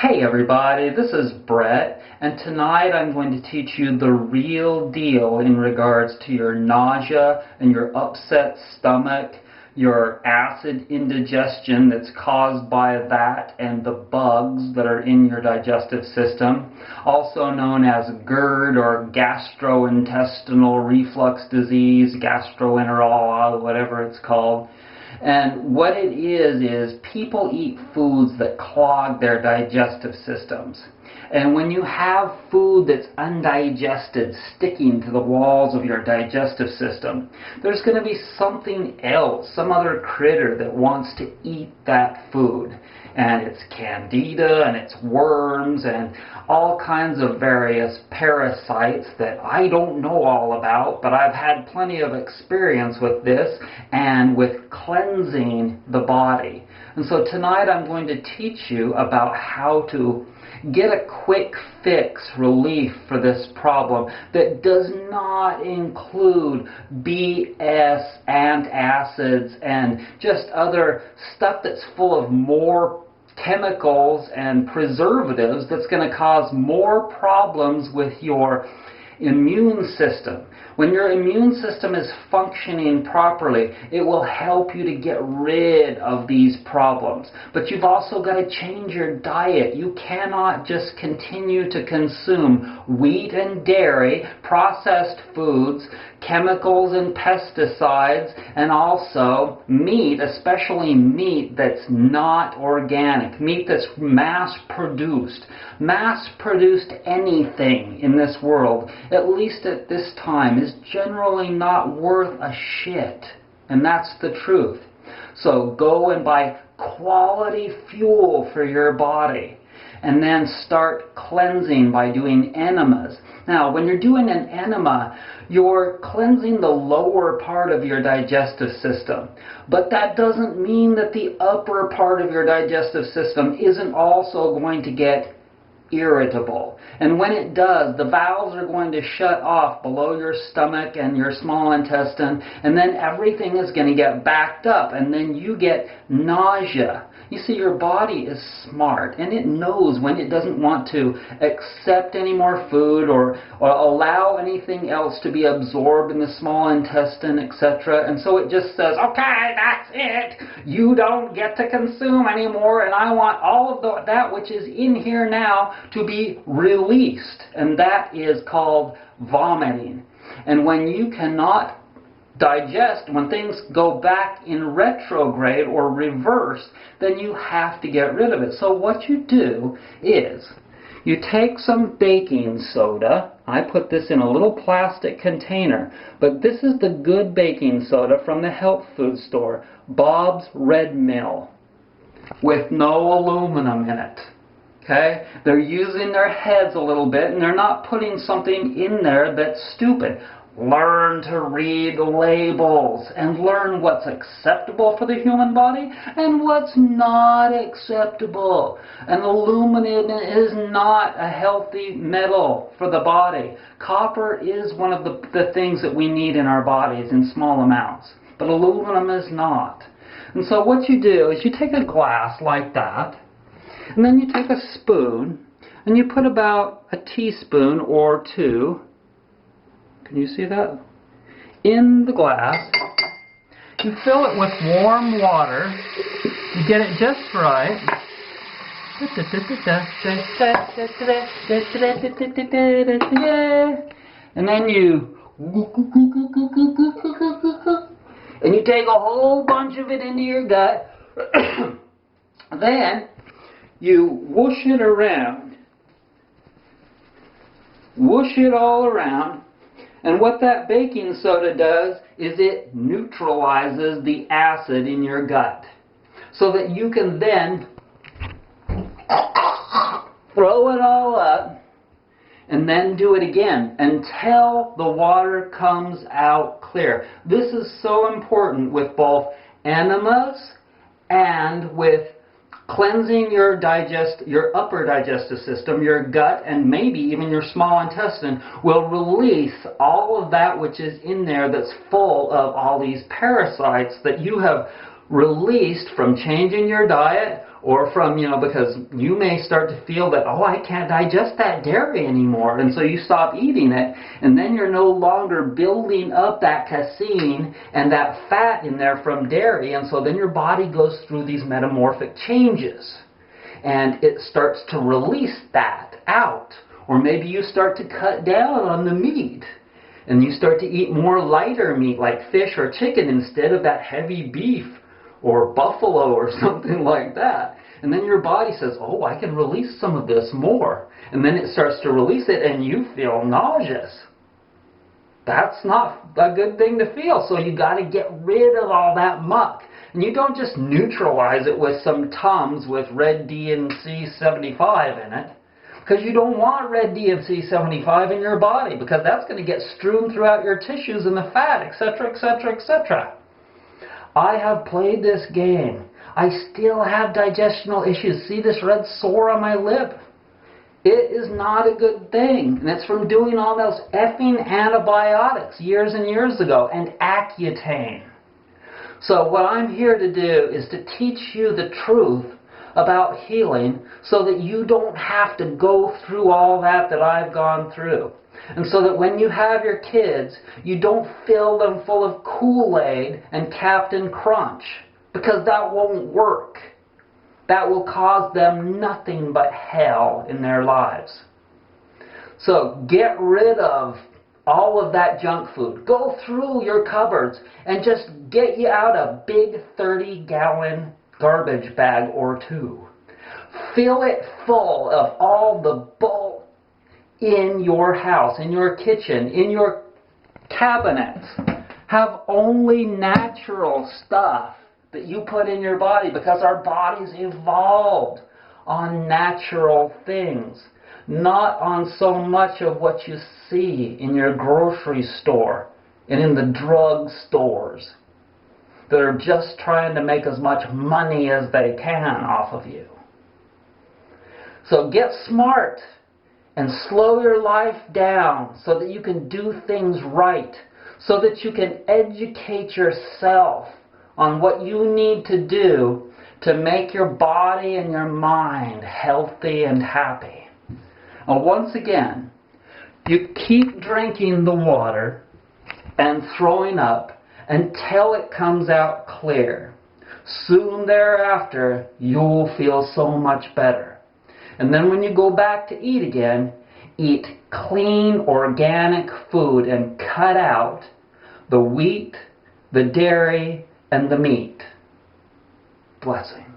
Hey everybody, this is Brett, and tonight I'm going to teach you the real deal in regards to your nausea and your upset stomach, your acid indigestion that's caused by that and the bugs that are in your digestive system, also known as GERD or gastrointestinal reflux disease, gastroenterol, whatever it's called. And what it is people eat foods that clog their digestive systems. And when you have food that's undigested sticking to the walls of your digestive system, there's going to be something else, some other critter that wants to eat that food. And it's candida and it's worms and all kinds of various parasites that I don't know all about, but I've had plenty of experience with this and with cleansing the body. And so tonight I'm going to teach you about how to get a quick fix relief for this problem that does not include BS antacids and just other stuff that's full of more chemicals and preservatives that's going to cause more problems with your immune system. When your immune system is functioning properly, it will help you to get rid of these problems. But you've also got to change your diet. You cannot just continue to consume wheat and dairy, processed foods, chemicals and pesticides, and also meat, especially meat that's not organic, meat that's mass-produced. Mass-produced anything in this world, at least at this time, is generally not worth a shit. And that's the truth. So go and buy quality fuel for your body. And then start cleansing by doing enemas. Now, when you're doing an enema, you're cleansing the lower part of your digestive system. But that doesn't mean that the upper part of your digestive system isn't also going to get irritable. And when it does, the valves are going to shut off below your stomach and your small intestine, and then everything is going to get backed up, and then you get nausea. You see, your body is smart, and it knows when it doesn't want to accept any more food or allow anything else to be absorbed in the small intestine, etc. And so it just says, okay, that's it. You don't get to consume anymore, and I want all of that which is in here now to be released. And that is called vomiting. And when you cannot digest, when things go back in retrograde or reverse, then you have to get rid of it. So what you do is you take some baking soda. I put this in a little plastic container, but this is the good baking soda from the health food store, Bob's Red Mill, with no aluminum in it. Okay? They're using their heads a little bit, and they're not putting something in there that's stupid. Learn to read labels and learn what's acceptable for the human body and what's not acceptable. And aluminum is not a healthy metal for the body. Copper is one of the things that we need in our bodies in small amounts, but aluminum is not. And so what you do is you take a glass like that, and then you take a spoon and you put about a teaspoon or two, can you see that, in the glass. You fill it with warm water. You get it just right. And then you take a whole bunch of it into your gut. Then you whoosh it around. Whoosh it all around. And what that baking soda does is it neutralizes the acid in your gut, so that you can then throw it all up and then do it again until the water comes out clear. This is so important with both enemas and with cleansing your upper digestive system, your gut, and maybe even your small intestine will release all of that which is in there that's full of all these parasites that you have released from changing your diet Or from, because you may start to feel that, oh, I can't digest that dairy anymore, and so you stop eating it, and then you're no longer building up that casein and that fat in there from dairy, and so then your body goes through these metamorphic changes, and it starts to release that out. Or maybe you start to cut down on the meat, and you start to eat more lighter meat like fish or chicken instead of that heavy beef or buffalo or something like that. And then your body says, oh, I can release some of this more. And then it starts to release it and you feel nauseous. That's not a good thing to feel. So you got to get rid of all that muck. And you don't just neutralize it with some Tums with red DNC 75 in it. Because you don't want red DNC 75 in your body, because that's going to get strewn throughout your tissues and the fat, etc., etc., etc. I have played this game. I still have digestional issues. See this red sore on my lip? It is not a good thing. And it's from doing all those effing antibiotics years and years ago, and Accutane. So what I'm here to do is to teach you the truth about healing so that you don't have to go through all that I've gone through. And so that when you have your kids, you don't fill them full of Kool-Aid and Captain Crunch, because that won't work. That will cause them nothing but hell in their lives. So get rid of all of that junk food. Go through your cupboards and just get you out a big 30-gallon garbage bag or two. Fill it full of all the bulk in your house, in your kitchen, in your cabinets. Have only natural stuff that you put in your body, because our bodies evolved on natural things, not on so much of what you see in your grocery store and in the drug stores that are just trying to make as much money as they can off of you. So get smart and slow your life down so that you can do things right, so that you can educate yourself on what you need to do to make your body and your mind healthy and happy. And once again, you keep drinking the water and throwing up until it comes out clear. Soon thereafter, you'll feel so much better. And then when you go back to eat again, eat clean, organic food and cut out the wheat, the dairy, and the meat. Blessings.